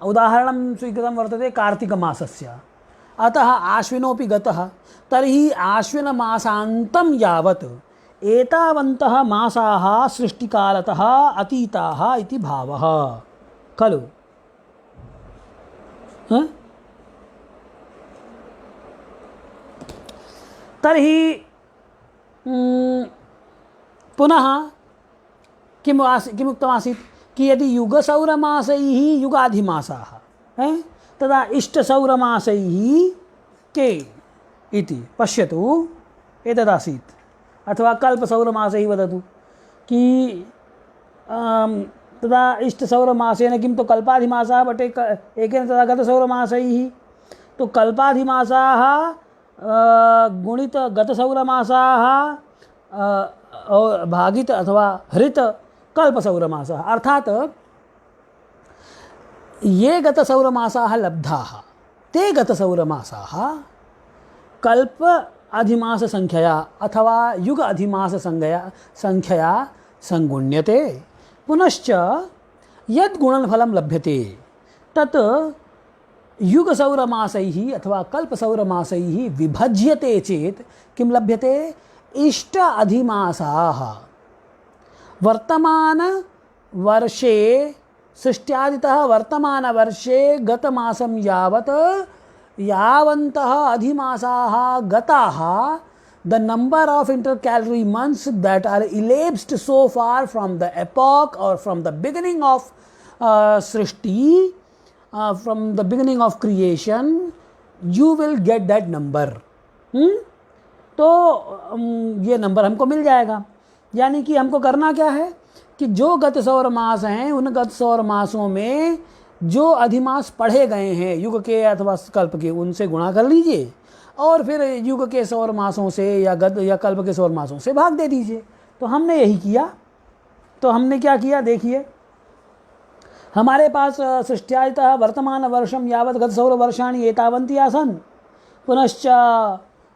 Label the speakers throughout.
Speaker 1: उदाहरणं स्वीकृतं वर्तते कार्तिकमासस्य, अतः आश्विनोऽपि गतः, तर्हि आश्विनमासान्तं यावत् एतावन्तः मासाः सृष्टिकालतः अतीताः इति भावः खलु। तर्हि पुनः किमुक्तमासीत् कि यदि युगसौरमासैः युगाधिमासाः तदा इष्टसौरमासैः के इति पश्यतु, एतदासीत्। अथवा कल्पसौरमासैः वदतु कि तदा इष्टसौरमासेन किं, तो कल्पाधिमासाः बटे एकेन तदा गतसौरमासैः, तो कल्पाधिमासाः गुणित गतसौरमासाः भागित अथवा हृत कल्पसौरमासाः, अर्थात ये गतसौरमासाः लब्धाः ते गतसौरमासाः कल्प अधिमास संख्यया अथवा युग अधिमास संख्यया संगुण्यते। पुनश्च यद् गुणनफलं लभ्यते तत् युगसौरमासैः अथवा कल्पसौरमासैः विभज्यते चेत् किं लभ्यते, इष्ट अधिमासाः वर्तमान वर्षे सृष्ट्यादितः वर्तमानवर्षे गतमासं यावत् यावन्तः अधिमासाः गताः, the number of intercalary months that are elapsed so far from the epoch or from the beginning of Srishti, from the beginning of creation, you will get that number। तो ये नंबर हमको मिल जाएगा। यानी कि हमको करना क्या है कि जो गत सौर मास हैं उन गत सौर मासों में जो अधिमास पढ़े गए हैं युग के अथवा कल्प के, उनसे गुणा कर लीजिए और फिर युग के सौर मासों से या गत या कल्प के सौर मासों से भाग दे दीजिए। तो हमने यही किया। तो हमने क्या किया, देखिए हमारे पास सृष्ट्यादितः वर्तमान वर्षम यावत् गत सौर वर्षाणि एतावन्ति आसन्, पुनश्च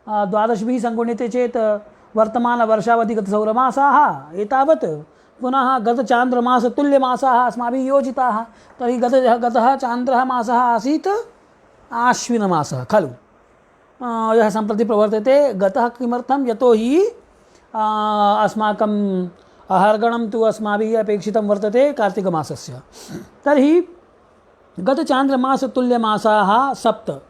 Speaker 1: द्वादशभिः संगुण्यते चेत् वर्तमान वर्षावधि गत सौरमासाः एतावत्, पुनः गत चांद्रमास तुल्यमासाः अस्माभिः योजिताः। तर्हि गतः चांद्रः मासः आसीत् आश्विनमासः खलु। यः सम्प्रति प्रवर्तते। गतः किमर्थं, यतोहि अस्माकं हर्गणं तु अस्माभिः अपेक्षितं वर्तते कार्तिकमासस्य। तर्हि गतचान्द्रमास तुल्यमासाः 7,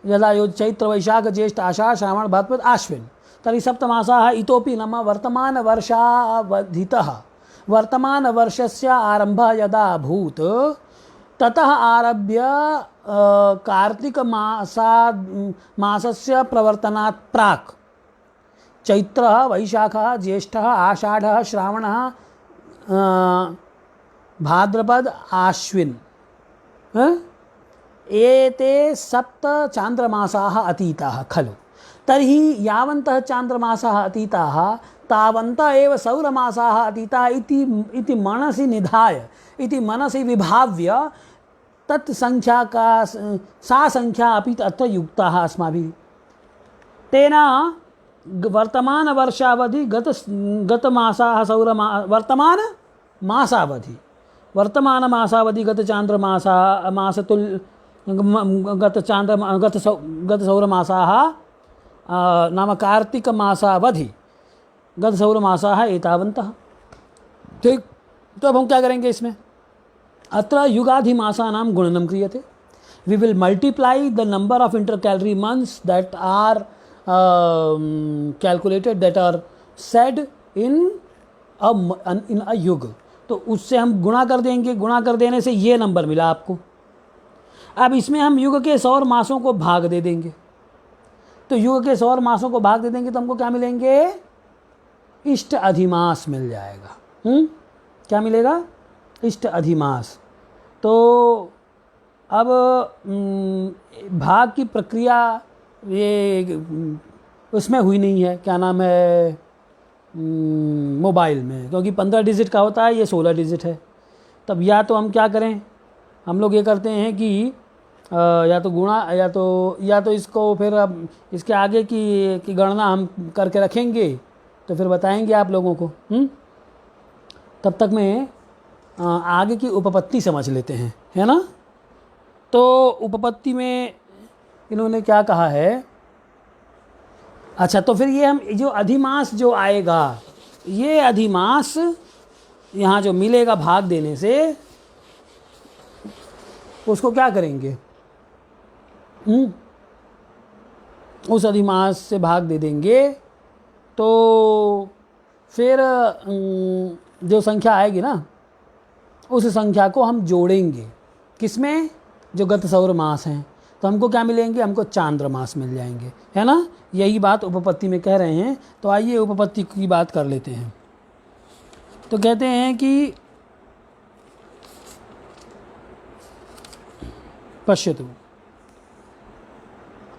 Speaker 1: यदा चैत्र वैशाख ज्येष्ठ आषाढ श्रावण भाद्रपद आश्विन, तर्हि 7 मासाः इतोपि नाम वर्तमानवर्षावधितः वर्तमानवर्षस्य आरम्भः यदा अभूत् ततः आरभ्य कार्तिकमासस्य प्रवर्तनात् प्राक् चैत्रः वैशाखः ज्येष्ठः आषाढः श्रावणः भाद्रपद आश्विन, एते 7 चान्द्रमासाः अतीताः खलु। तर्हि यावन्तः चान्द्रमासाः अतीताः तावन्तः एव सौरमासाः अतीताः इति मनसि निधाय, इति मनसि विभाव्य तत् संख्या का सा संख्या अपि अत्र युक्ताः अस्माभिः। तेन वर्तमान वर्षावधि गतमासाः वर्तमान मासावधि गतचान्द्रमासाः गतसौरमासाः नाम कार्तिकमासावधि गतसौरमासाः एतावन्तः। ठीक, तो अब हम क्या करेंगे इसमें, अत्र युगाधिमासानां गुणनं क्रियते। We will multiply the number of intercalary months that are calculated, that are said in a yuga. तो उससे हम गुणा कर देंगे, गुणा कर देने से ये नंबर मिला आपको। अब इसमें हम युग के सौर मासों को भाग दे देंगे। तो युग के सौर मासों को भाग दे देंगे तो हमको क्या मिलेंगे, इष्ट अधिमास मिल जाएगा। क्या मिलेगा, इष्ट अधिमास। तो अब भाग की प्रक्रिया ये उसमें हुई नहीं है, क्या नाम है, मोबाइल में, क्योंकि 15 डिजिट का होता है, ये 16 डिजिट है। तब या तो हम क्या करें, हम लोग ये करते हैं कि या तो गुणा या तो इसको फिर अब इसके आगे की गणना हम करके रखेंगे तो फिर बताएंगे आप लोगों को। तब तक में आगे की उपपत्ति समझ लेते हैं, है ना। तो उपपत्ति में इन्होंने क्या कहा है, अच्छा तो फिर ये हम जो अधिमास जो आएगा, ये अधिमास यहाँ जो मिलेगा भाग देने से, उसको क्या करेंगे, उस अधिमास से भाग दे देंगे, तो फिर जो संख्या आएगी ना, उस संख्या को हम जोड़ेंगे किसमें, जो गत सौर मास हैं, तो हमको क्या मिलेंगे, हमको चांद्र मास मिल जाएंगे, है ना। यही बात उपपत्ति में कह रहे हैं। तो आइए उपपत्ति की बात कर लेते हैं। तो कहते हैं कि पश्यतु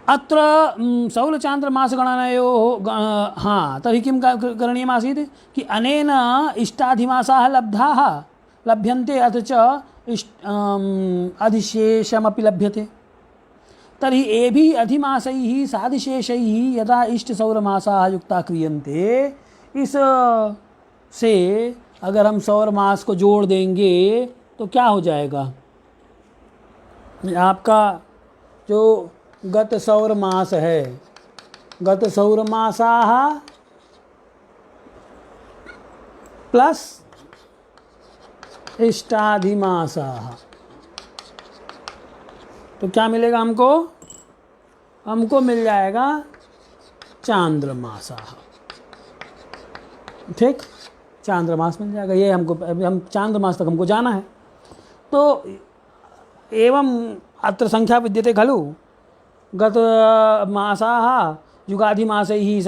Speaker 1: अत्र सौरचान्द्रमासगणनयोः हाँ तर्हि किं करणीयमासीत् कि अनेन इष्टाधिमासाः लभ्यन्ते अथ च अधिशेषमपि लभ्यते। तर्हि एभिः अधिमासैः साधिशेषैः यदा इष्टसौरमासाः युक्ता क्रियन्ते, इस से अगर हम सौर मास को जोड़ देंगे तो क्या हो जाएगा, आपका जो गत सौर मास है, गत सौर मासाः प्लस इष्टाधिमासाः, तो क्या मिलेगा हमको, हमको मिल जाएगा चांद्रमासाः। ठीक, चांद्रमास मिल जाएगा। ये हमको, हम चांद्रमास तक हमको जाना है। तो एवं अत्र संख्या विद्यते खलु, गत मासाः युगाधिमासैः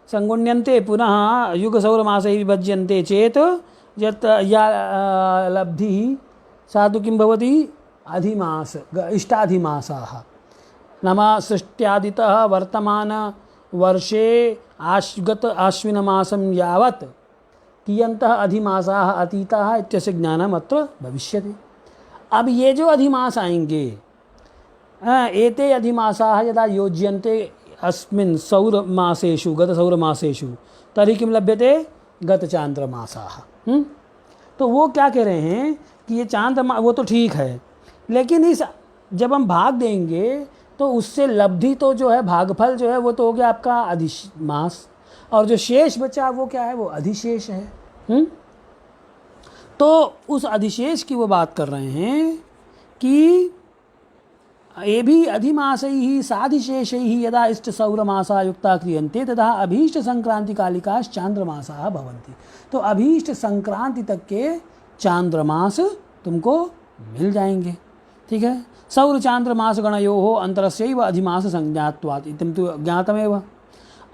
Speaker 1: संगुण्यन्ते पुनः युगसौरमासैः विभज्यन्ते चेत् यत् या लब्धिः सा तु किं भवति, अधिमास इष्टाधिमासाः। नाम सृष्ट्यादितः वर्तमान वर्षे गत आश्विनमासं यावत् कियन्तः अधिमासाः अतीताः इत्यस्य ज्ञानम् अत्र भविष्यति। अब ये जो अधिमास आएंगे, एते अधिमासाः यदा योज्यन्ते अस्मिन् सौरमासेषु, गत सौरमासेषु, तर्हि किं लभ्यते, गत चांद्रमासाः। तो वो क्या कह रहे हैं कि ये चांद्रमा, वो तो ठीक है, लेकिन इस जब हम भाग देंगे तो उससे लब्धि तो जो है, भागफल जो है, वो तो हो गया आपका अधिमास, और जो शेष बचा वो क्या है, वो अधिशेष है। तो उस अधिशेष की वो बात कर रहे हैं कि ये भी अधिमासैः साधिशेषैः यदा इष्टसौरमासाः युक्ता क्रियन्ते तदा अभीष्ट संक्रांतिकालिकाश्च चांद्रमासाः भवन्ति। तो अभीष्ट संक्रांति तक के चांद्रमास तुमको मिल जाएंगे। ठीक है, सौर चांद्रमास गणयोः अंतरस्यैव अधिमास संज्ञात्वात् इति तु ज्ञातमेव।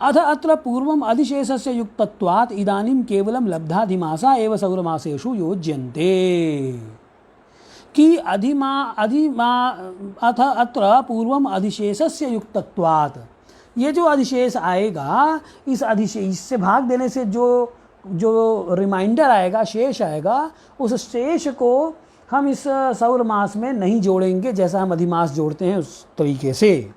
Speaker 1: अथ अत्र पूर्वम् अधिशेषस्य युक्तत्वात् इदानीं केवलं लब्धाधिमासा एव सौरमासेषु योज्यन्ते। कि अथ अत्र पूर्वम् अधिशेषस्य युक्तत्वात्, ये जो अधिशेष आएगा, इस अधिशेष से भाग देने से जो रिमाइंडर आएगा, शेष आएगा, उस शेष को हम इस सौर मास में नहीं जोड़ेंगे जैसा हम अधिमास जोड़ते हैं उस तरीके से।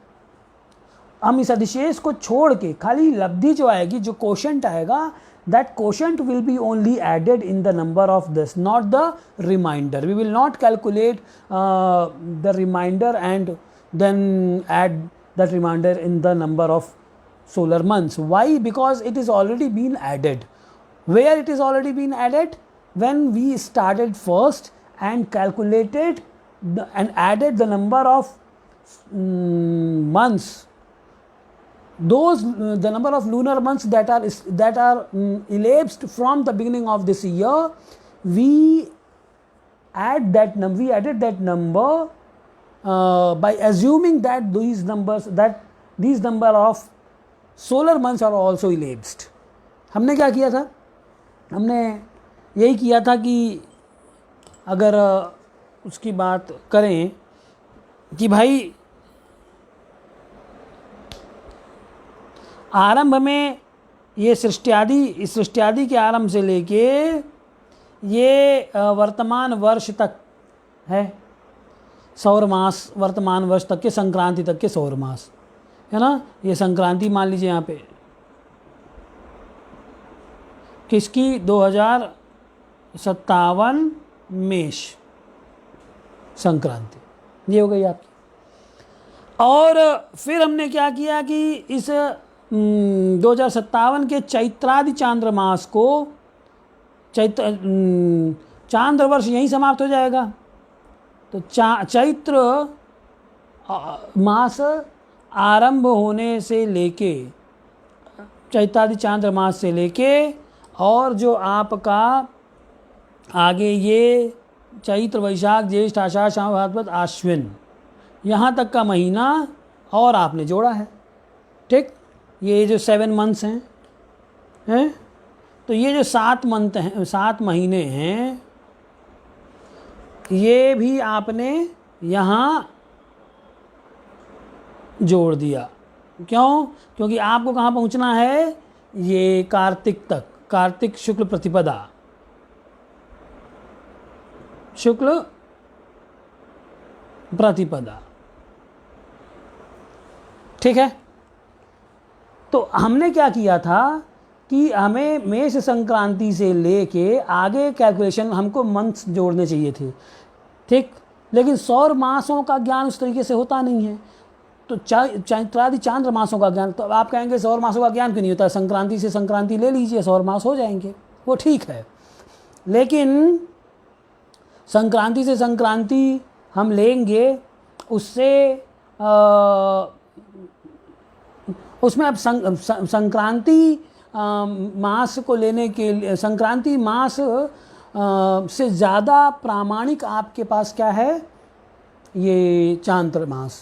Speaker 1: हम इस अधिशेष को छोड़ के खाली लब्धि जो आएगी, जो कोशेंट आएगा, that quotient will be only added in the number of this, not the remainder. We will not calculate the remainder and then add that remainder in the number of solar months. Why? Because it is already been added. Where it is already been added? When we started first and calculated and added the number of months, those the number of lunar months that are elapsed from the beginning of this year, we added that number by assuming that these number of solar months are also elapsed. हमने क्या किया था, हमने यही किया था कि अगर उसकी बात करें कि भाई आरंभ में ये सृष्टि के आरंभ से लेके ये वर्तमान वर्ष तक है सौर मास, वर्तमान वर्ष तक के संक्रांति तक के सौर मास है ना। ये संक्रांति मान लीजिए यहाँ पे किसकी, 2057 मेष संक्रांति, ये हो गई आपकी। और फिर हमने क्या किया कि इस 2057 के चैत्रादि चांद्रमास को चांद्र वर्ष यहीं समाप्त हो जाएगा। तो चैत्र मास आरंभ होने से लेके चैत्रादि चांद्र मास से लेके और जो आपका आगे ये चैत्र वैशाख ज्येष्ठ आषाढ़ श्रावण भाद्रपद आश्विन यहाँ तक का महीना और आपने जोड़ा है। ठीक, ये जो 7 मंथ्स हैं तो ये जो 7 मंथ हैं, 7 महीने हैं, ये भी आपने यहाँ जोड़ दिया। क्यों? क्योंकि आपको कहाँ पहुँचना है? ये कार्तिक तक, कार्तिक शुक्ल प्रतिपदा, शुक्ल प्रतिपदा। ठीक है, तो हमने क्या किया था कि हमें मेष संक्रांति से लेके आगे कैलकुलेशन हमको मंथ्स जोड़ने चाहिए थे। ठीक, लेकिन सौर मासों का ज्ञान उस तरीके से होता नहीं है। तो चैत्रादि चांद्र मासों का ज्ञान, तो आप कहेंगे सौर मासों का ज्ञान क्यों नहीं होता? संक्रांति से संक्रांति ले लीजिए, सौर मास हो जाएंगे, वो ठीक है। लेकिन संक्रांति से संक्रांति हम लेंगे, उससे उसमें अब संक्रांति मास को लेने के लिए, संक्रांति मास से ज़्यादा प्रामाणिक आपके पास क्या है? ये चांद्र मास।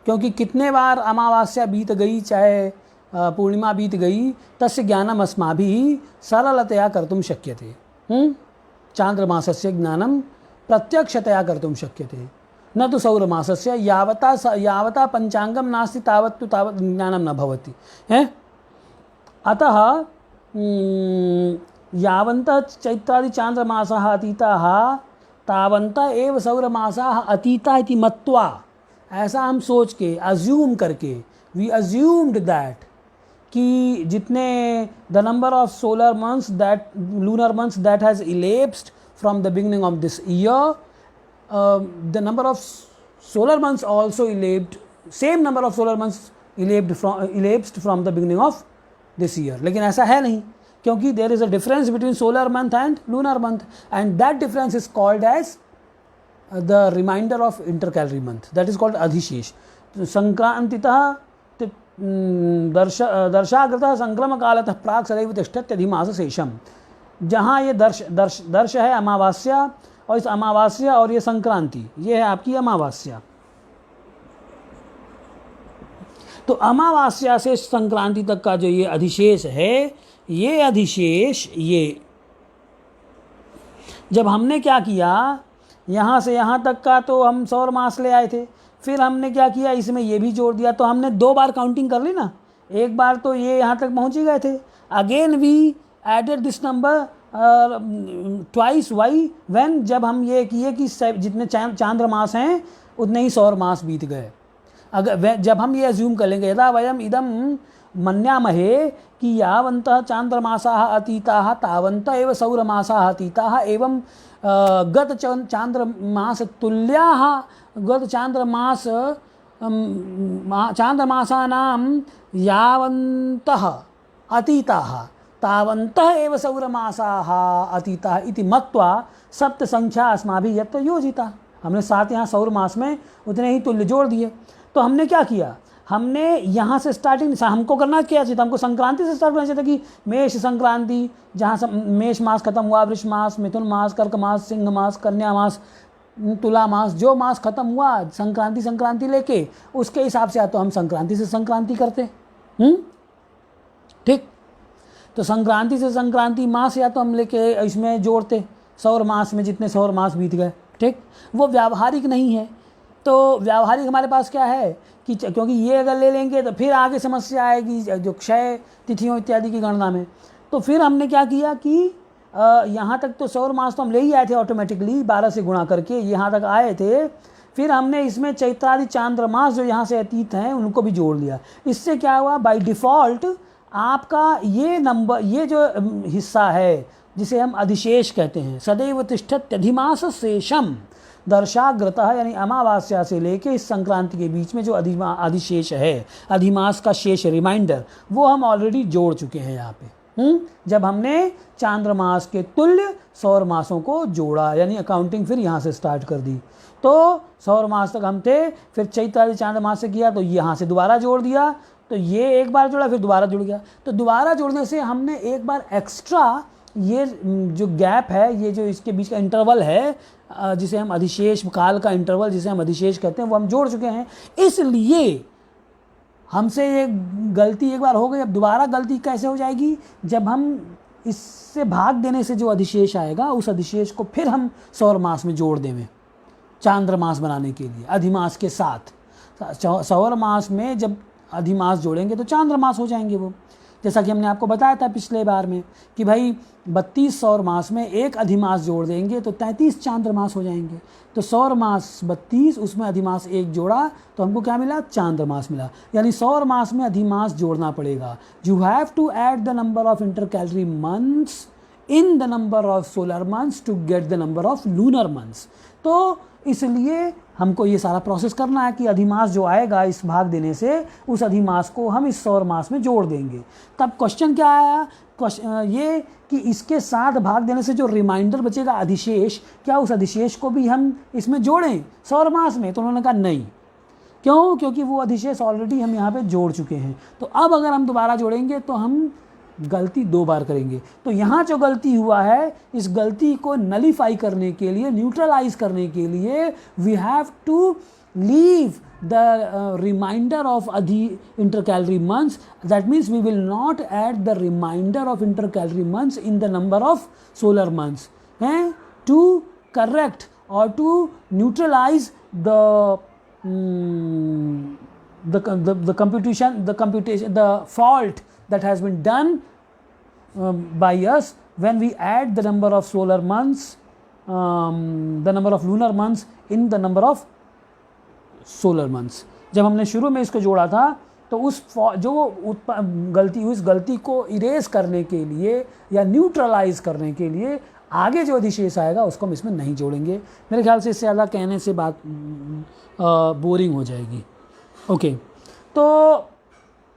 Speaker 1: क्योंकि कितने बार अमावास्या बीत गई, चाहे पूर्णिमा बीत गई, तस्य ज्ञानम अस्माभिः सरलतया कर्तुं शक्यते। चांद्रमासस्य ज्ञानम प्रत्यक्षतया कर्तुं शक्यते, न तो सौरमासस्य। यावता पंचांगम नास्ति तावत् ज्ञानम न भवति है। अतः यावन्तः चैत्रादि चांद्रमासाः अतीताः तावन्तः एव सौरमासाः अतीताः इति मत्वा, ऐसा हम सोच के, अज्यूम करके, वी अज्यूम्ड दैट कि जितने the number of solar months that lunar months that has elapsed from the beginning of this year, the number of solar months also elapsed, same number of solar months elapsed from the beginning of this year. लेकिन ऐसा है नहीं, क्योंकि there is a difference between solar month and lunar month, and that difference is called as the remainder of intercalary month, that is called अधिशेष। संक्रांतितः दर्शाग्रतः संक्रमकालतः प्राक् सदैव तिष्ठत्यधिमास शेषम। जहाँ ये दर्श है अमावास्या, और इस अमावास्या और ये संक्रांति, ये है आपकी अमावास्या। तो अमावास्या से संक्रांति तक का जो ये अधिशेष है, ये अधिशेष, ये जब हमने क्या किया, यहाँ से यहाँ तक का तो हम सौर मास ले आए थे, फिर हमने क्या किया, इसमें ये भी जोड़ दिया। तो हमने 2 बार काउंटिंग कर ली ना। एक बार तो ये यहाँ तक पहुँच ही गए थे, again we added this number twice. Why? When, जब हम ये किए कि जितने चांद्र मास हैं उतने ही सौर मास बीत गए। अगर जब हम ये अज्यूम कर लेंगे, यदा वयम इदम मन्यामहे कि यावन्तः चांद्रमासाः अतीताः तावन्तः एव सौरमासाः अतीताः एवं गत चांद्रमास तुल्याः गत चांद्रमासानां यावन्तः अतीताः तावन्तः एव सौरमासाः अतीताः इति मत्वा सप्त संख्या अस्माभिः यत्र योजिता। हमने 7 यहाँ सौर मास में उतने ही तुल्य जोड़ दिए। तो हमने क्या किया, हमने यहाँ से स्टार्टिंग, हमको करना क्या चाहिए था, हमको संक्रांति से स्टार्ट करना चाहिए था कि मेष संक्रांति, जहाँ मेष मास खत्म हुआ, वृष मास, मिथुन मास, कर्क मास, सिंह मास, कन्या मास, तुला मास, जो मास खत्म हुआ संक्रांति लेके, उसके हिसाब से या तो हम संक्रांति से संक्रांति करते। ठीक, तो संक्रांति से संक्रांति मास या तो हम लेके इसमें जोड़ते सौर मास में, जितने सौर मास बीत गए। ठीक, वो व्यावहारिक नहीं है। तो व्यावहारिक हमारे पास क्या है कि क्योंकि ये अगर ले लेंगे तो फिर आगे समस्या आएगी जो क्षय तिथियों इत्यादि की गणना में। तो फिर हमने क्या किया कि यहाँ तक तो सौर मास तो हम ले ही आए थे ऑटोमेटिकली 12 से गुणा करके, यहाँ तक आए थे। फिर हमने इसमें चैत्रादि चांद्रमास जो यहाँ से अतीत हैं उनको भी जोड़ लिया। इससे क्या हुआ, बाय डिफ़ॉल्ट आपका ये नंबर, ये जो हिस्सा है जिसे हम अधिशेष कहते हैं, सदैव तिष्ठत्यधिमास शेषम, दर्शाग्रतः यानी अमावास्या से लेके इस संक्रांति के बीच में जो अधिशेष है, अधिमास का शेष रिमाइंडर, वो हम ऑलरेडी जोड़ चुके हैं यहाँ पे। जब हमने चांद्रमास के तुल्य सौर मासों को जोड़ा, यानी अकाउंटिंग फिर यहाँ से स्टार्ट कर दी। तो सौर मास तक हम थे, फिर चैत्र आदि चांद्रमास से किया तो यहाँ से दोबारा जोड़ दिया, तो ये एक बार जोड़ा फिर दोबारा जुड़ गया। तो दोबारा जोड़ने से हमने एक बार एक्स्ट्रा ये जो गैप है, ये जो इसके बीच का इंटरवल है, जिसे हम अधिशेष काल का इंटरवल जिसे हम अधिशेष कहते हैं, वो हम जोड़ चुके हैं। इसलिए हमसे ये गलती एक बार हो गई, अब दोबारा गलती कैसे हो जाएगी? जब हम इससे भाग देने से जो अधिशेष आएगा, उस अधिशेष को फिर हम सौर मास में जोड़ देंगे चांद्रमास बनाने के लिए अधिमास के साथ। सौर मास में जब अधिमास जोड़ेंगे तो चांद्रमास हो जाएंगे वो। जैसा कि हमने आपको बताया था पिछले बार में कि भाई 32 सौर मास में एक अधिमास जोड़ देंगे तो 33 चांद्रमास हो जाएंगे। तो सौर मास 32, उसमें अधिमास एक जोड़ा तो हमको क्या मिला? चांद्रमास मिला। यानी सौर मास में अधिमास जोड़ना पड़ेगा। You have to add the number of intercalary months in the number of solar months to get the number of lunar months. तो इसलिए हमको ये सारा प्रोसेस करना है कि अधिमास जो आएगा इस भाग देने से, उस अधिमास को हम इस सौर मास में जोड़ देंगे। तब क्वेश्चन क्या आया? ये कि इसके साथ भाग देने से जो रिमाइंडर बचेगा अधिशेष, क्या उस अधिशेष को भी हम इसमें जोड़ें सौर मास में? तो उन्होंने कहा नहीं। क्यों? क्योंकि वो अधिशेष ऑलरेडी हम यहाँ पे जोड़ चुके हैं। तो अब अगर हम दोबारा जोड़ेंगे तो हम गलती 2 बार करेंगे। तो यहाँ जो गलती हुआ है, इस गलती को नलीफाई करने के लिए, न्यूट्रलाइज करने के लिए, we have to leave the reminder of intercalary months. That means we will not add the remainder of intercalary months in the number of solar months, to correct or to neutralize the fault that has been done by us when we add the number of solar months, the number of lunar months in the number of solar months. जब हमने शुरू में इसको जोड़ा था तो उस जो गलती हुई, इस गलती को इरेज करने के लिए या न्यूट्रलाइज करने के लिए आगे जो अधिशेष आएगा उसको हम इसमें नहीं जोड़ेंगे। मेरे ख्याल से इससे ज़्यादा कहने से बात बोरिंग हो जाएगी। ओके, तो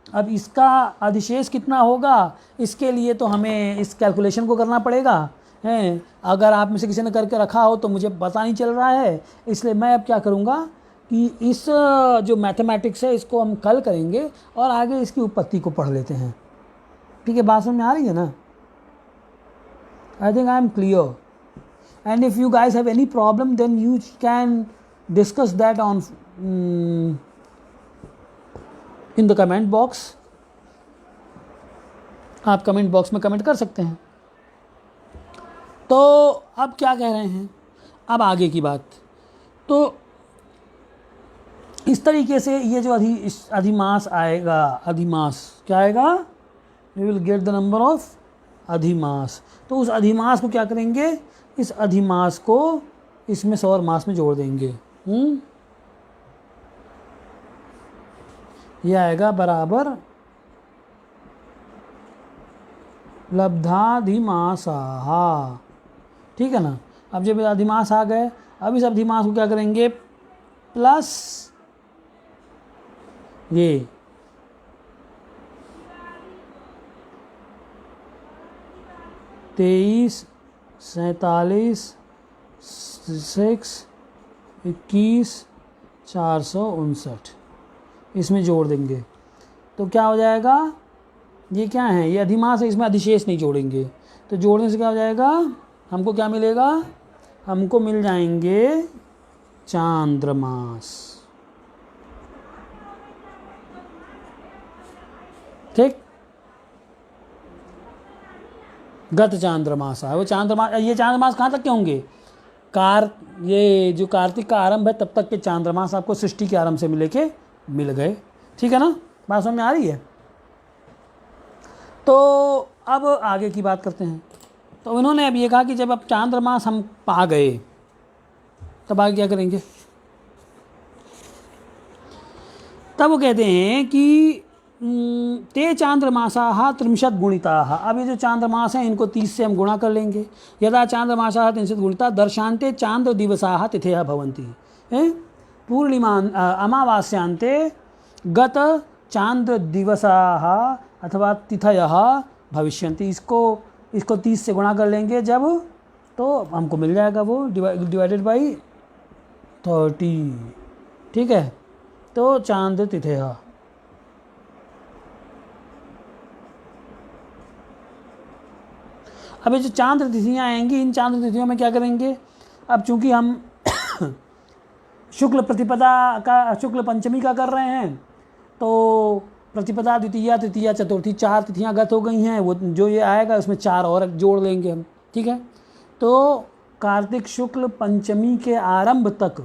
Speaker 1: अब इसका अधिशेष कितना होगा, इसके लिए तो हमें इस कैलकुलेशन को करना पड़ेगा। अगर आप में से किसी ने करके रखा हो तो मुझे पता नहीं चल रहा है, इसलिए मैं अब क्या करूँगा कि इस जो मैथमेटिक्स है इसको हम कल करेंगे और आगे इसकी उत्पत्ति को पढ़ लेते हैं। ठीक है, बात समझ में आ रही है ना? I think I am clear, and if you guys have any problem then you can discuss that on in the comment box. आप कमेंट बॉक्स में कमेंट कर सकते हैं। तो अब क्या कह रहे हैं, अब आगे की बात। तो इस तरीके से ये जो अधिमास आएगा, अधिमास क्या आएगा? We will get the number of adhimas. तो उस अधिमास को क्या करेंगे? इस अधिमास को इसमें सौर मास में जोड़ देंगे। ये आएगा बराबर लब्धाधिमासाः। ठीक है ना? अब जब अधिमास आ गए, अब इस अधिमास को क्या करेंगे? प्लस ये 23, 47, 6, 21, 459 इसमें जोड़ देंगे। तो क्या हो जाएगा? ये क्या है? ये अधिमास है, इसमें अधिशेष नहीं जोड़ेंगे। तो जोड़ने से क्या हो जाएगा? हमको क्या मिलेगा? हमको मिल जाएंगे चांद्रमास। ठीक, गत चांद्रमास है वो चांद्रमास। ये चांद्रमास कहाँ तक के होंगे? ये जो कार्तिक का आरंभ है तब तक के चांद्रमास आपको सृष्टि के आरंभ से मिल गए। ठीक है ना? बात समझ में आ रही है? तो अब आगे की बात करते हैं। तो इन्होंने अब ये कहा कि जब अब चांद्रमास हम पा गए तब आगे क्या करेंगे? तब वो कहते हैं कि ते चांद्रमासाः 30 गुणिताः। अब ये जो चांद्रमास हैं इनको 30 से हम गुणा कर लेंगे। यदा चांद्रमासाः 30 गुणिता दर्शान्ते चांद्र दिवसाः तिथयः भवन्ति। पूर्णिमा अमावास्यांते गत चांद्र दिवसाः अथवा तिथयः भविष्यन्ति। इसको 30 से गुणा कर लेंगे जब, तो हमको मिल जाएगा वो डिवाइडेड बाई 30। ठीक है, तो चांद्र तिथयः। अब ये जो चांद्र तिथियाँ आएंगी, इन चांद्र तिथियों में क्या करेंगे? अब चूंकि हम शुक्ल प्रतिपदा का, शुक्ल पंचमी का कर रहे हैं, तो प्रतिपदा, द्वितीया, तृतीया, चतुर्थी 4 तिथियाँ गत हो गई हैं। वो जो ये आएगा उसमें 4 और जोड़ लेंगे हम। ठीक है, तो कार्तिक शुक्ल पंचमी के आरंभ तक,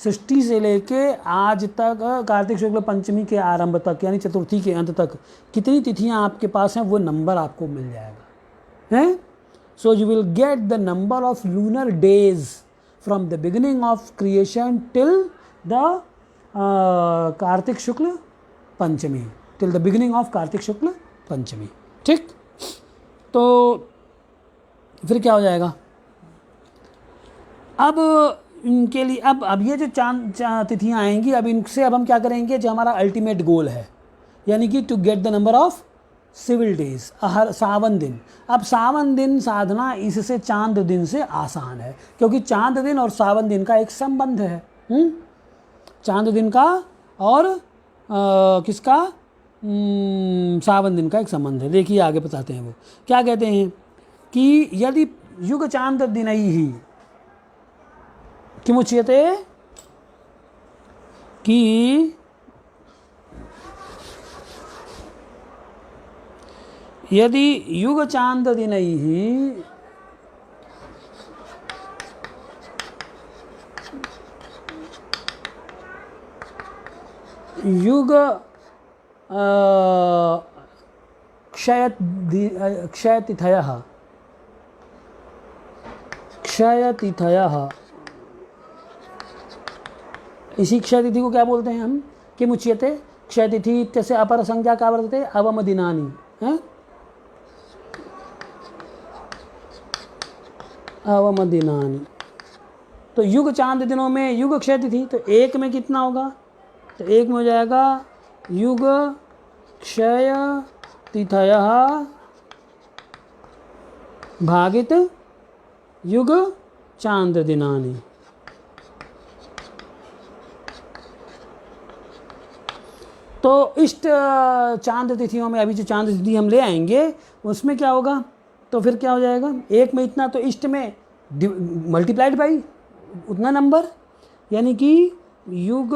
Speaker 1: सृष्टि से लेके आज तक, कार्तिक शुक्ल पंचमी के आरंभ तक यानी चतुर्थी के अंत तक कितनी तिथियाँ आपके पास हैं वो नंबर आपको मिल जाएगा हैं। So you will get the number of lunar days from the beginning of creation till the Kartik Shukla Panchami, till the beginning of Kartik Shukla Panchami। ठीक, तो फिर क्या हो जाएगा? अब इनके लिए अब ये जो चांद तिथियाँ आएंगी, अब इनसे अब हम क्या करेंगे? जो हमारा अल्टीमेट गोल है, यानी कि to get the number of civil days, हर सावन दिन। अब सावन दिन साधना इससे चांद दिन से आसान है, क्योंकि चांद दिन और सावन दिन का एक संबंध है। चांद दिन का और किसका? सावन दिन का एक संबंध है। देखिए आगे बताते हैं वो क्या कहते हैं कि यदि युग चांद दिनई ही किमुच्यते, कि यदि युग चांद दिनैः युग क्षयतिथयः इसी क्षयतिथि को क्या बोलते हैं हम? किमुच्यते क्षयतिथि इत्यस्य अपर संज्ञा का वर्तते अवम दिनानि। अवम दिनानि, तो युग चांद दिनों में युग क्षय तिथि, तो एक में कितना होगा? तो एक में हो जाएगा युग क्षय तिथयः भागित युग चांद दिनानि। तो इष्ट चांद तिथियों में अभी जो चांद तिथि हम ले आएंगे उसमें क्या होगा? तो फिर क्या हो जाएगा? एक में इतना, तो इष्ट में मल्टीप्लाइड बाई उतना नंबर, यानी कि युग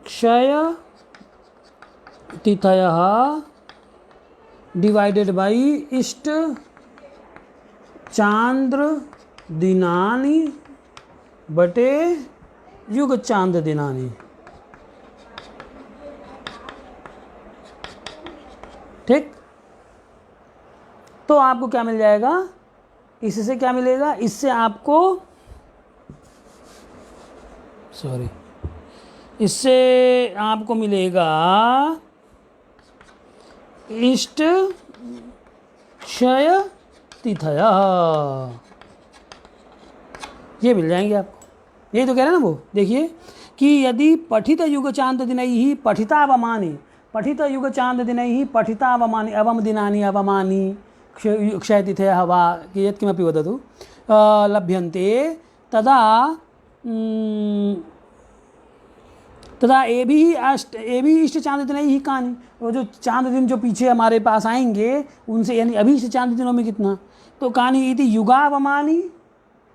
Speaker 1: क्षय तिथयः डिवाइडेड बाई इष्ट चांद्र दिनानि बटे युग चांद दिनानि। ठीक, तो आपको क्या मिल जाएगा? इससे क्या मिलेगा? इससे आपको इससे आपको मिलेगा इष्ट क्षय तिथयः, ये मिल जाएंगे आपको। यही तो कह रहे हैं ना वो। देखिए कि यदि पठित युग चांद दिनैः पठितावमानि, पठित युग चांद दिनैः पठितावमानि अवम दिनानि अवमानि क्षयतिथयः वा यत्किमपि वदतु लभ्यन्ते, तदा एभी इष्ट चांद दिनैः कानि, वो जो चांद दिन जो पीछे हमारे पास आएंगे उनसे, यानी अभी इष्ट चांद दिनों में कितना? तो कानि इति युगावमानि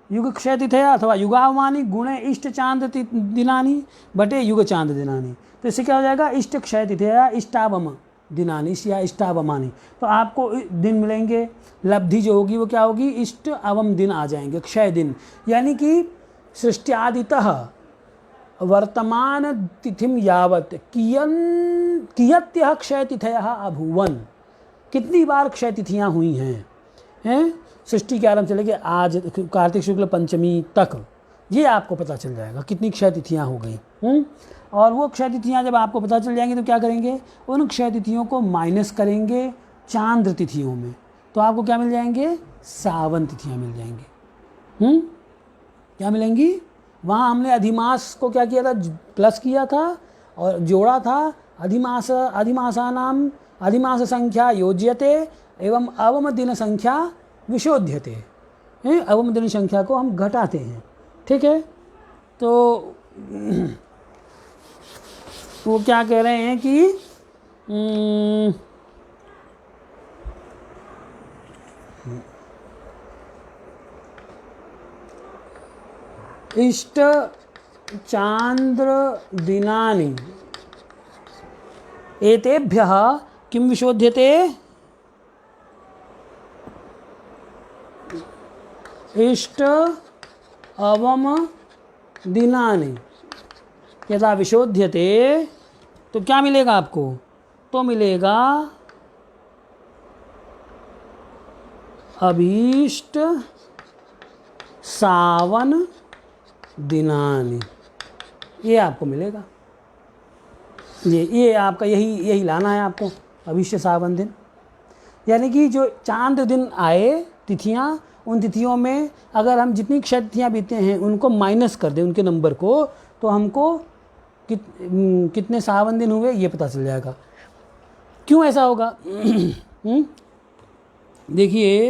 Speaker 1: युग क्षय तिथयः अथवा युगावमानि गुणे इष्ट चांद दिनानि बटे युग चांद दिनानि। तो इससे क्या हो जाएगा? इष्ट क्षय तिथयः इष्टावम दिनानि या इष्टावमानि। तो आपको दिन मिलेंगे, लब्धि जो होगी वो क्या होगी? इष्ट अवम दिन आ जाएंगे, क्षय दिन। यानी कि सृष्ट्यादितः वर्तमान तिथिम यावत कियत्यः क्षय तिथयः अभूवन, कितनी बार क्षय तिथियाँ हुई हैं सृष्टि के आरंभ से लेके आज कार्तिक शुक्ल पंचमी तक, ये आपको पता चल जाएगा कितनी क्षय तिथियाँ हो गई। और वो क्षय तिथियाँ जब आपको पता चल जाएंगी तो क्या करेंगे, उन क्षय तिथियों को माइनस करेंगे चांद्र तिथियों में, तो आपको क्या मिल जाएंगे, सावन तिथियाँ मिल जाएंगी। क्या मिलेंगी, वहाँ हमने अधिमास को क्या किया था, प्लस किया था और जोड़ा था, अधिमासानाम अधिमास संख्या योज्यते एवं अवम दिन संख्या विशोध्यते, अवम दिन संख्या को हम घटाते हैं। ठीक है, तो वो क्या कह रहे हैं कि इष्ट चांद्र दिनानि एतेभ्यः किं विशोध्यते, इष्ट अवम दिनानि यदा विशोध्यते, तो क्या मिलेगा आपको, तो मिलेगा अभीष्ट सावन दिनानि, ये आपको मिलेगा। ये आपका यही लाना है आपको, अभीष्ट सावन दिन। यानी कि जो चांद दिन आए तिथियां, उन तिथियों में अगर हम जितनी क्षय तिथियाँ बीते हैं उनको माइनस कर दें उनके नंबर को, तो हमको कितने सावन दिन हुए ये पता चल जाएगा। क्यों ऐसा होगा देखिए,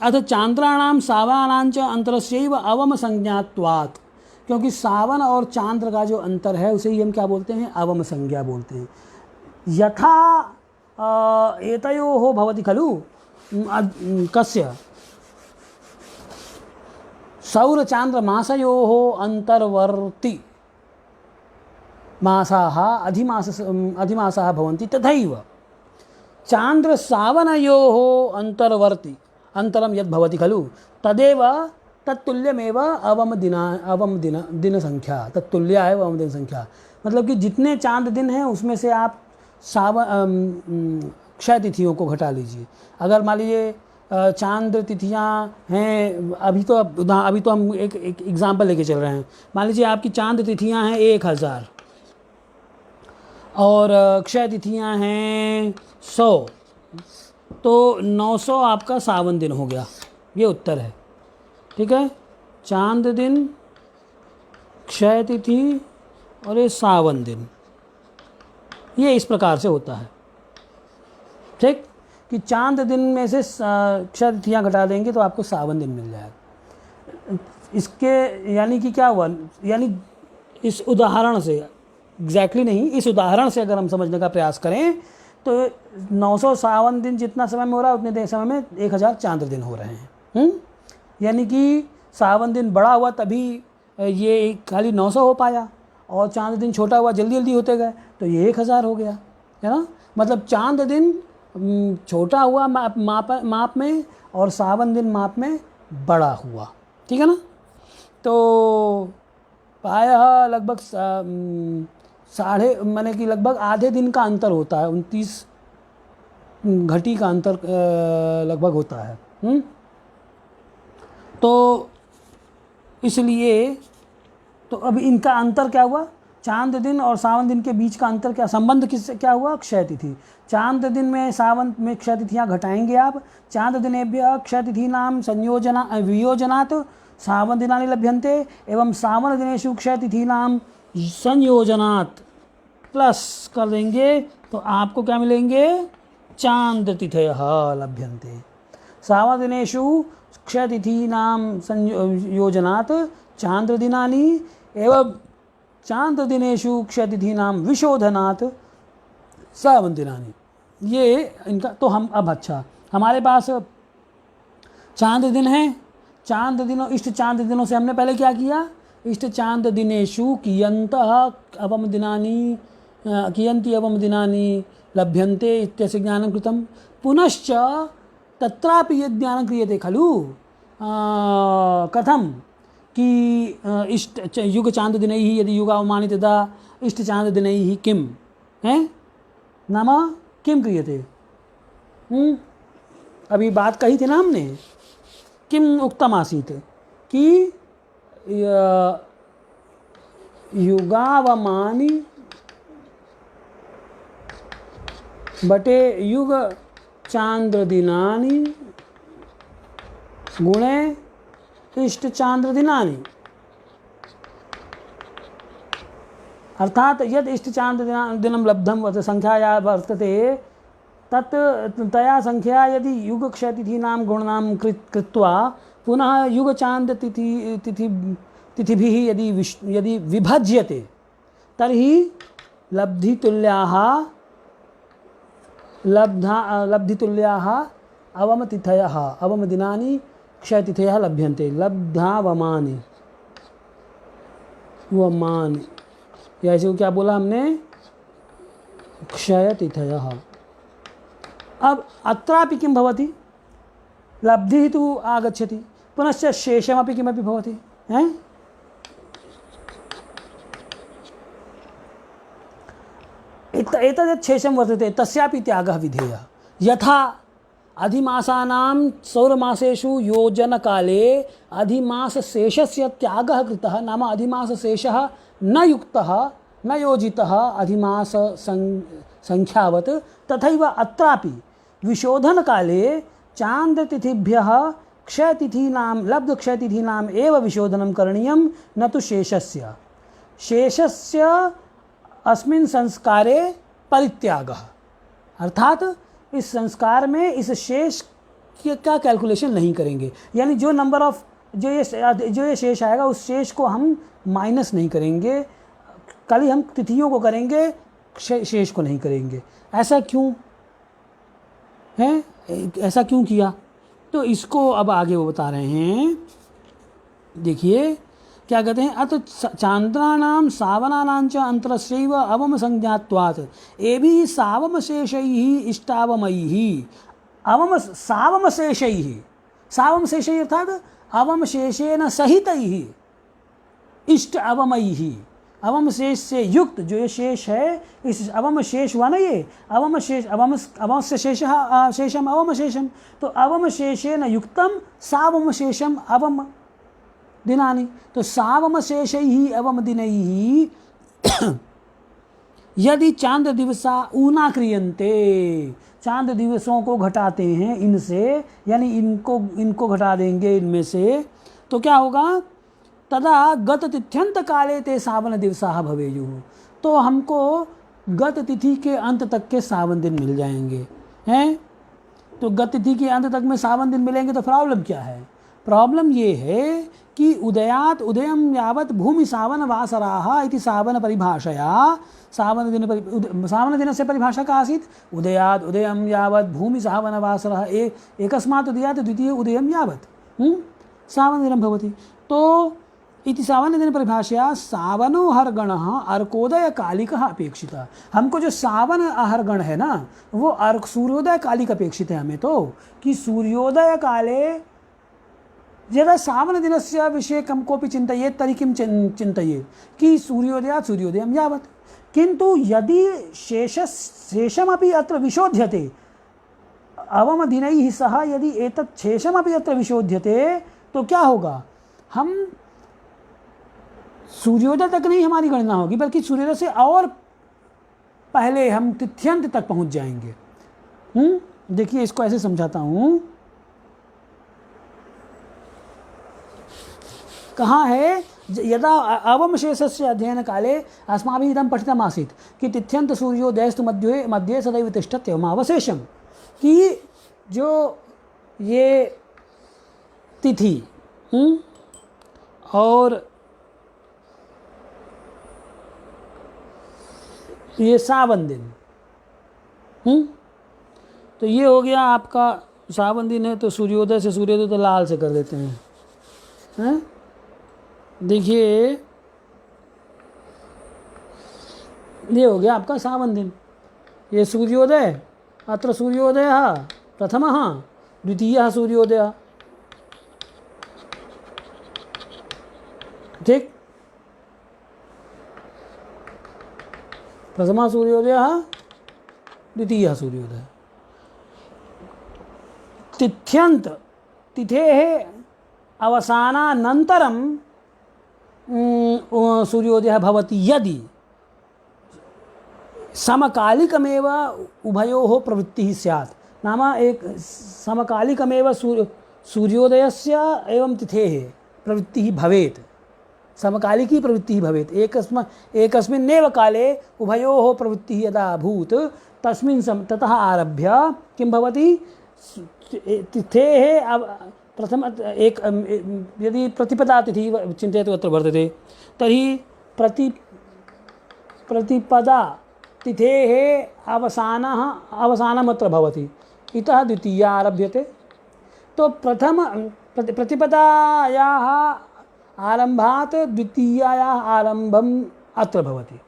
Speaker 1: अथ चांद्राणाम सावनानांच अंतरस्यैव अवम संज्ञात्वात्, क्योंकि सावन और चांद्र का जो अंतर है उसे ही हम क्या बोलते हैं, अवम संज्ञा बोलते हैं। यथा एतयोः भवति खलु कस्य सौरचान्द्रमासयोः अन्तर्वर्ति मासाः अधिमासाः भवन्ति, तथैव चान्द्रसावनयोः अन्तर्वर्ति अंतरम यद भवति खलु तदेव तत्तुल्यमेव अवम दिन संख्या, तत्तुल्य है अवम दिन संख्या। मतलब कि जितने चांद दिन हैं उसमें से आप क्षय तिथियों को घटा लीजिए। अगर मान लीजिए चांद तिथियां हैं, अभी तो हम एक एग्जांपल लेके चल रहे हैं। मान लीजिए आपकी चांद तिथियां हैं 1000 और क्षय तिथियां हैं 100, तो 900 आपका सावन दिन हो गया। ये उत्तर है। ठीक है, चांद दिन, क्षय तिथि और ये सावन दिन, ये इस प्रकार से होता है। ठीक, कि चांद दिन में से क्षय तिथियाँ घटा देंगे तो आपको सावन दिन मिल जाएगा। इसके यानी कि क्या हुआ, यानी इस उदाहरण से, एग्जैक्टली नहीं, इस उदाहरण से अगर हम समझने का प्रयास करें तो 900 सावन दिन जितना समय में हो रहा है उतने समय में 1000 चांद्र दिन हो रहे हैं। यानी कि सावन दिन बड़ा हुआ तभी ये खाली 900 हो पाया, और चांद दिन छोटा हुआ जल्दी जल्दी होते गए तो ये 1000 हो गया, है ना। मतलब चांद दिन छोटा हुआ माप में और सावन दिन माप में बड़ा हुआ। ठीक है ना। तो प्रायः लगभग माने कि लगभग आधे दिन का अंतर होता है, 29 घटी का अंतर लगभग होता है। तो इसलिए तो अब इनका अंतर क्या हुआ, चांद दिन और सावन दिन के बीच का अंतर क्या, संबंध किससे क्या हुआ, क्षय तिथि। चांद दिन में सावन में क्षय तिथियाँ घटाएंगे आप, चांद दिनेभ्यः क्षय तिथि नाम वियोजनात् सावन दिनानि लभ्यन्ते एवं सावन दिनेषु क्षय तिथि नाम संयोजनात् प्लस कर देंगे तो आपको क्या मिलेंगे, चांद तिथयः लभ्यन्ते। सावन दिनेषु क्षय तिथि नाम संयोजनात् चांद्र दिनानि एवं चांद्र दिनेषु क्षय तिथि नाम विशोधनात् सावन दिनानि। ये इनका तो हम अब अच्छा हमारे पास चांद दिन है, चांद दिनों इष्ट चांद दिनों से हमने पहले क्या किया, इष्ट चांद दिनेषु कियन्तः अवम दिनानि कियन्ति अवम दिनानि लभ्यन्ते इत्यस्य ज्ञानं कृतं। पुनश्च तत्रापि यद् ज्ञानं क्रियते खलु कथं कि इष्ट युग चांद दिनैः यदि युगावमानि तदा इष्ट चांद दिनैः किं है नाम किं क्रियते। अभी बात कही थी ना हमने, किम उक्तम आसीत् कि युगावमानी बटे युग चांद्र दिनानि गुणे इष्ट चांद्र दिनानि। अर्थात यद इष्ट चांद्र दिनं लब्धं संख्याया वर्तते तत् तया संख्या यदि युग क्षयतिथीनां गुणानां कृत्वा पुनः युग चांद्र तिथिभिः यदि विभज्यते तर्हि लब्धितुल्याः अवमतिथयः अवमदिनानि क्षयतिथयः लभ्यन्ते। लब्धावमानि वमानि, ऐसे क्या बोला हमने, क्षयतिथयः। अब अत्रापि किं भवति, लब्धिः तु आगच्छति पुनश्च शेषमपि किमपि भवति हैं। एतद् शेषं वर्तते तस्यापि त्यागः विधेयः। यथा अधिमासानां सौरमासेषु योजनकाले अधिमासशेषस्य त्यागः कृतः, नाम अधिमासशेषः न युक्तः न योजितः अधिमास संख्यावत्, तथैव अत्रापि विशोधनकाले चान्द्रतिथिभ्यः क्षयतिथीनां लब्धक्षयतिथीनाम् एव विशोधनं करणीयं, न तु शेषस्य। शेषस्य अस्मिन् संस्कारे परित्यागः, अर्थात इस संस्कार में इस शेष का कैलकुलेशन नहीं करेंगे, यानी जो नंबर ऑफ जो ये शेष आएगा उस शेष को हम माइनस नहीं करेंगे, कल ही हम तिथियों को करेंगे, शेष को नहीं करेंगे। ऐसा क्यों है, ऐसा क्यों किया, तो इसको अब आगे वो बता रहे हैं। देखिए क्या कहते हैं, अत चांद्राणाम सावनानां च अंतरस्यैव अवम संज्ञात्वात् एभिः सावमशेषैः इष्टावमैः अवम सावमशेषैः, सावमशेषैः अर्थात अवमशेषेण सहितैः इष्ट अवमैः, अवम शेष से युक्त जो ये शेष है, इस अवम शेष हुआ ना, ये अवम शेष, अवमस्य शेषः शेषम अवम शेषम, तो अवम शेषेण युक्तम सावम शेषम अवम दिनानि, तो सावम शेषैः अवम दिनैः यदि चांद्र दिवसा ऊना क्रियन्ते, चांद्र दिवसों को घटाते हैं इनसे, यानी इनको घटा देंगे इनमें से, तो क्या होगा, तदा गत तिथ्यंत काले ते सावन दिवसाः भवेयुः, तो हमको गत तिथि के अंत तक के सावन दिन मिल जाएंगे हैं। तो गत तिथि के अंत तक में सावन दिन मिलेंगे तो प्रॉब्लम क्या है, प्रॉब्लम ये है कि उदयात उदयं यावत् भूमि सावन वासराः इति सावन परिभाषया, सावन दिनस्य परिभाषा का आसीत्, उदयात उदयं यावत् भूमि सावन वासरः एकस्मात् उदयात् द्वितीय उदयं यावत् सावन दिनं भवति। तो इति सावन दिन परिभाषया सावनो हरगणः अर्कोदय कालिकः अपेक्षितः, हमको जो सावन आहरगण है ना वो अर्क सूर्योदय कालिक अपेक्षित है हमें, तो कि सूर्योदय काले यदा सावन दिनस्य विषये कं कोऽपि चिन्तयेत् तर्हि किं चिन्तयेत् कि सूर्योदयात् सूर्योदयं यावत्, किन्तु यदि शेषमपि अत्र विशोध्यते अवमदिनैः सह, यदि एतत् शेषमपि अत्र विशोध्यते तो क्या होगा, हम सूर्योदय तक नहीं हमारी गणना होगी बल्कि सूर्योदय से और पहले हम तिथ्यंत तक पहुंच जाएंगे। देखिए इसको ऐसे समझाता हूं, कहाँ है, यदा अवमशेषस्य अध्ययन काले अस्माभिः इदं पठितमासीत् कि तिथ्यंत सूर्योदयस्तु मध्ये सदैव तिष्ठति अवशेषम, कि जो ये तिथि और ये सावन दिन, तो ये हो गया आपका सावन दिन है, तो सूर्योदय से सूर्योदय तो लाल से कर देते हैं। देखिए ये हो गया आपका सावन दिन, ये सूर्योदय, अत्र सूर्योदयः प्रथमः द्वितीयः सूर्योदयः, ठीक, प्रथमः सूर्योदयः द्वितीयः सूर्योदयः। तिथ्यंत तिथेः अवसानानन्तरं सूर्योदयः भवति यदि समकालिकमेव उभयोः प्रवृत्तिः स्यात्, नाम एक समकालिकमेव सूर्योदयस्य एवं तिथेः प्रवृत्तिः भवेत्, समकालिकी प्रवृत्तिः भवेत्, एकस्मिन्नेव काले उभयोः प्रवृत्तिः यदा अभूत् तस्मिन् ततः आरभ्य किं भवति, तिथेः प्रथम एक यदि प्रतिपदा तिथि चिन्तयतु अत्र वर्तते तर्हि प्रतिपदा तिथेः अवसानमत्र भवति, इतः द्वितीया आरभ्यते। तो प्रतिपदायाः आरम्भात् द्वितीयायाः आरम्भम् अत्र भवति,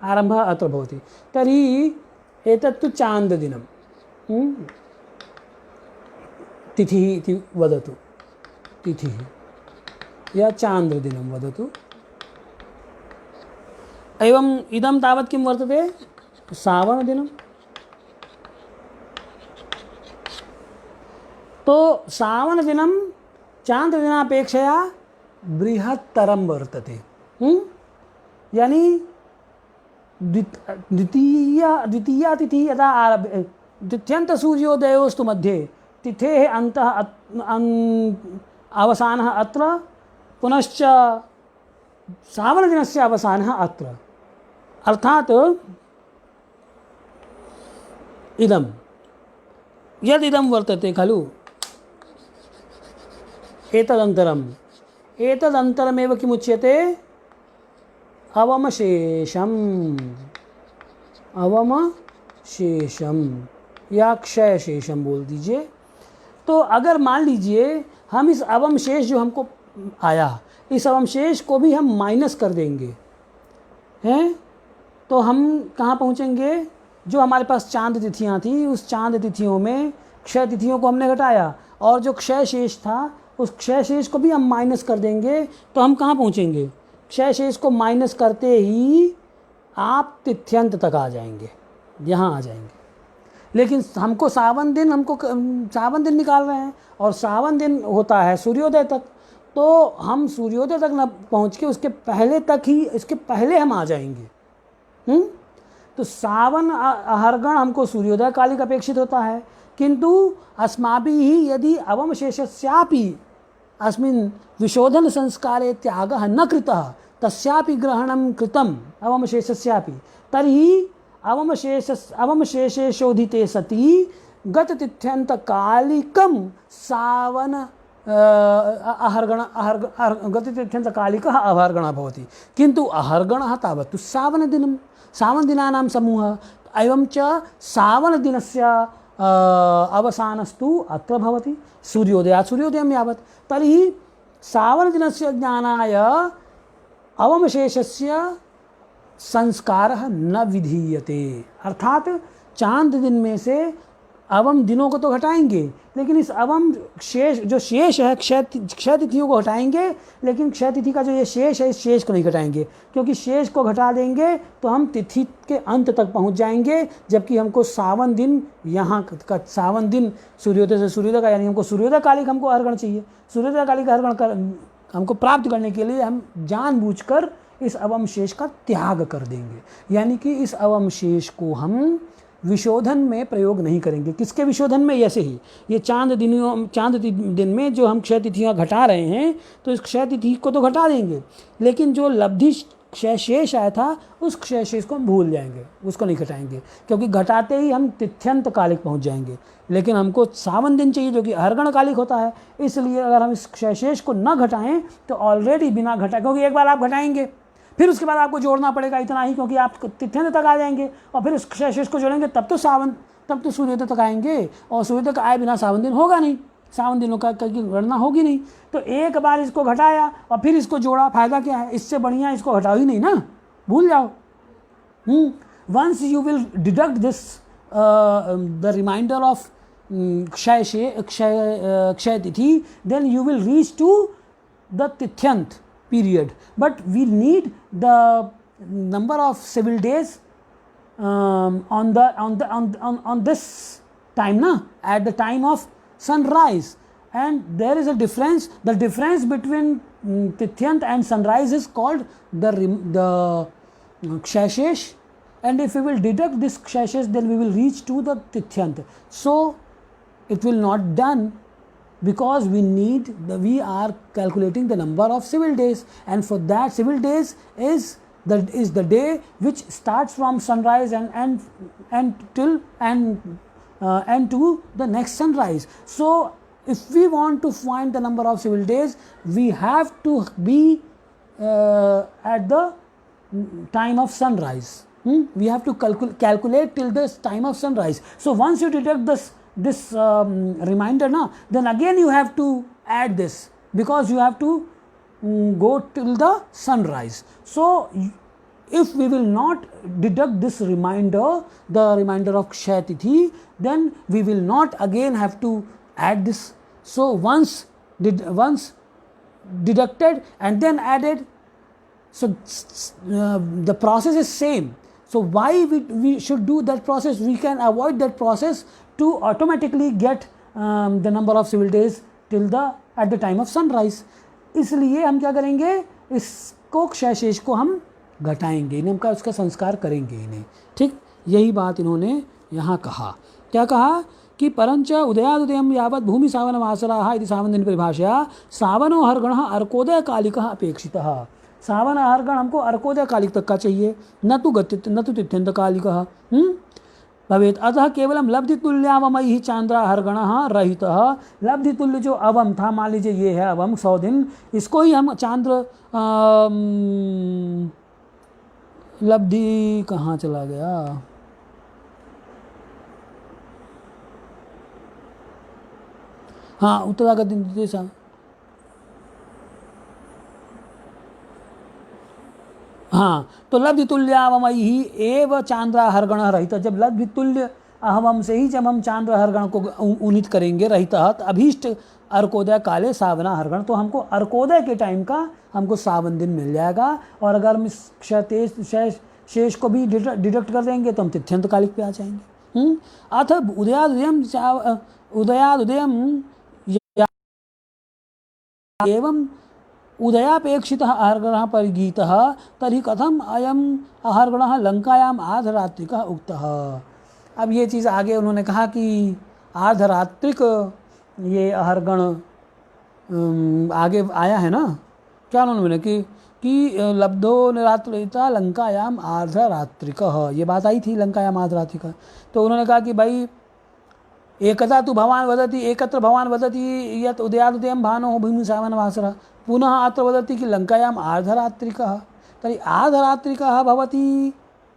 Speaker 1: आरम्भः अत्र भवति। तर्हि एतत्तु चान्द्रदिनं तिथिः इति वदतु, तिथिः या चान्द्रदिनं वदतु। एवं इदं तावत् किं वर्तते, सावनदिनं। तो सावनदिनं चान्द्रदिनापेक्षया बृहत्तरं वर्तते, यानी द्वितीया तिथिः यदा आरभ्य द्वितीयन्तसूर्योदयोस्तु मध्ये तिथेः अन्तः अवसानः अत्र, पुनश्च सावनदिनस्य अवसानः अत्र, अर्थात् इदं यदिदं वर्तते खलु, एतदन्तरमेव किमुच्यते, अवमशेषम् या क्षयशेषम बोल दीजिए। तो अगर मान लीजिए हम इस अवमशेष जो हमको आया, इस अवमशेष को भी हम माइनस कर देंगे हैं, तो हम कहाँ पहुँचेंगे, जो हमारे पास चांद तिथियाँ थी उस चांद तिथियों में क्षय तिथियों को हमने घटाया और जो क्षय शेष था उस क्षय शेष को भी हम माइनस कर देंगे, तो हम कहाँ पहुँचेंगे, क्षय शेष को माइनस करते ही आप तिथ्यंत तक आ जाएंगे, यहाँ आ जाएंगे। लेकिन हमको सावन दिन निकाल रहे हैं और सावन दिन होता है सूर्योदय तक, तो हम सूर्योदय तक न पहुँच के उसके पहले हम आ जाएंगे। तो सावन अहर्गण हमको सूर्योदय कालिक अपेक्षित होता है, किंतु अस्माभिः यदि अवमशेषस्यापि अस्मिन् विशोधन संस्कारे त्यागः न कृतः तस्यापि ग्रहणं कृतम् अवमशेषस्यापि, तर्हि अवमशेषे शोधिते सति गततिथ्यन्तकालिकं सावन गततिथ्यन्तकालिकः अहर्गणः भवति, किन्तु अहर्गणः तावत्तु सावनदिनानां समूहः, एवं च सावनदिनस्य अवसानस्तु अत्र भवति सूर्योदयात् सूर्योदयं यावत्। तर्हि सावनदिनस्य ज्ञानाय अवमशेषस्य संस्कारः न विधीयते, अर्थात चांद दिन में से अवम दिनों को तो घटाएंगे, लेकिन इस अवम जो शेष है क्षय तिथियों को घटाएंगे, लेकिन क्षय तिथि का जो ये शेष है इस शेष को नहीं घटाएंगे, क्योंकि शेष को घटा देंगे तो हम तिथि के अंत तक पहुंच जाएंगे, जबकि हमको सावन दिन यहाँ का सावन दिन सूर्योदय से सूर्योदय का, यानी हमको सूर्योदय कालिक हमको अहर्गण चाहिए, सूर्योदय कालिक अहर्गण हमको प्राप्त करने के लिए हम जानबूझकर इस अवमशेष का त्याग कर देंगे, यानी कि इस अवमशेष को हम विशोधन में प्रयोग नहीं करेंगे। किसके विशोधन में, ऐसे ही ये चांद दिन में जो हम क्षय तिथियाँ घटा रहे हैं, तो इस क्षय तिथि को तो घटा देंगे, लेकिन जो लब्धि क्षय शेष आया था उस क्षय शेष को हम भूल जाएंगे, उसको नहीं घटाएंगे, क्योंकि घटाते ही हम तिथ्यंत कालिक पहुंच जाएंगे। लेकिन हमको सावन दिन चाहिए जो कि अहर्गण कालिक होता है, इसलिए अगर हम इस क्षय शेष को न घटाएं तो ऑलरेडी बिना घटाए, क्योंकि एक बार आप घटाएंगे फिर उसके बाद आपको जोड़ना पड़ेगा इतना ही, क्योंकि आप तिथ्यंत तक आ जाएंगे और फिर उस क्षय शेष को जोड़ेंगे तब तो सूर्योदय तक आएंगे, और सूर्योदय तक आए बिना सावन दिन होगा नहीं, सावन दिनों का की गणना होगी नहीं। तो एक बार इसको घटाया और फिर इसको जोड़ा, फायदा क्या है, इससे बढ़िया इसको घटाओ ही नहीं ना, भूल जाओ। Once you will deduct this the reminder of kshaya tithi, then you will reach to the tithyant period, but we need the number of civil days on this time na, at the time of sunrise, and there is a difference. The difference between Tithyant and sunrise is called the Kshashesh, and if we will deduct this Kshashesh, then we will reach to the Tithyant. So it will not done, because we are calculating the number of civil days, and for that civil days is the day which starts from sunrise and till and to the next sunrise. So if we want to find the number of civil days, we have to be at the time of sunrise. We have to calculate till the time of sunrise. So once you deduct this reminder now, then again you have to add this, because you have to go till the sunrise. So if we will not deduct this reminder, the reminder of Kshaya Tithi, then we will not again have to add this. So once deducted and then added, so the process is same. So why we should do that process? We can avoid that process to automatically get the number of civil days at the time of sunrise. इसलिए हम क्या करेंगे, इसको क्षयशेष को हम घटाएंगे, इन्हें हम उसका संस्कार करेंगे इन्हें। ठीक, यही बात इन्होंने यहाँ कहा। क्या कहा कि परंच उदयादुदयं यावत् भूमि सावनवासराः इति सावनदिन परिभाषया सावनो हरगणः अर्कोदय कालिकः अपेक्षितः। सावन हरगण हमको अर्कोदय कालिक तक का चाहिए, न तो तिथ्यंत कालिकः भवेत्। अतः केवलम लब्धि तुल्यावमयि चांद्रा हरगणः रहितः। लब्धि तुल्य जो अवम था, मान लीजिए ये है अवम 100 दिन, इसको ही हम चांद्र लब्धि कहाँ चला गया, हाँ उत्तरागत दिन, हाँ तो लब्धि तुल्यावमयि एव चांद्रा हरगण रहित। जब लब्धि तुल्य अहवम से ही जब हम चांद्र हरगण को उन्नीत करेंगे रहित, अभीष्ट अर्कोदय काले सावना हरगण, तो हमको अर्कोदय के टाइम का हमको सावन दिन मिल जाएगा। और अगर हम शेष को भी डिडक्ट कर देंगे तो हम तिथ्यंत कालिक पे आ जाएंगे। अथ उदयादुदयम एवं उदयापेक्षितः अहर्गणः परिगीतः तर्हि कथम अयम अहर्गणः लंकायाम आर्धरात्रिकः उक्तः। अब ये चीज़ आगे उन्होंने कहा कि आर्धरात्रिक ये अहर्गण आगे आया है ना, क्या उन्होंने बोला कि लब्धो निरात्रिता लंकायाम आर्धरात्रिकः, ये बात आई थी लंकायाम आर्धरात्रिकः। तो उन्होंने कहा कि भाई एकदा तु भवान वदति एकत्र भवान वदति यत् उदयादुदयं भानो भूमि सावनवासरः, पुनः अत्र वदति कि लंकायाम आर्धरात्रिकः। तर्हि आर्धरात्रिकः भवति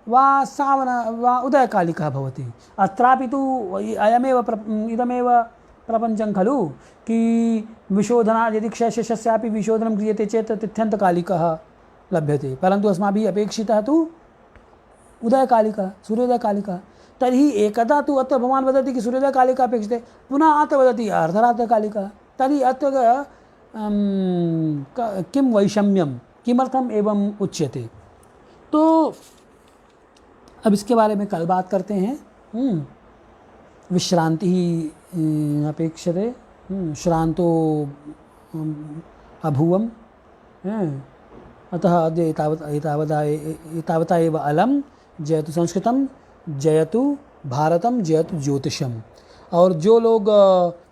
Speaker 1: वा सावन वा उदयकालिकः भवति। अत्रापि तु इदमेव प्रपञ्चं खलु कि विशोधना यदि क्षयशेषस्यापि विशोधनं क्रियते चेत् तिथ्यन्तकालिकः लभ्यते, परन्तु अस्माभिः अपेक्षितः तु उदयकालिकः सूर्योदयकालिकः। तर्हि एकदा तु अत्र भवान् वदति कि सूर्योदयकालिका अपेक्षिते, पुनः अत्र वदति अर्धरात्रकालिका। तर्हि अत्र किं वैषम्यं, किमर्थम् एवं उच्यते? तो अब इसके बारे में कल बात करते हैं। विश्रांति ही अपेक्षते, श्रांतो अभूवम्, अतः अद्य एतावता एव अलम्। जयतु संस्कृतं, जयतु भारतम, जयतु ज्योतिषम। और जो लोग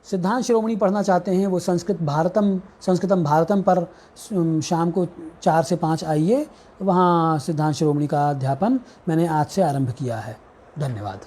Speaker 1: सिद्धांत शिरोमणि पढ़ना चाहते हैं वो संस्कृतम भारतम पर शाम को 4 से 5 आइए, वहाँ सिद्धांत शिरोमणि का अध्यापन मैंने आज से आरंभ किया है। धन्यवाद।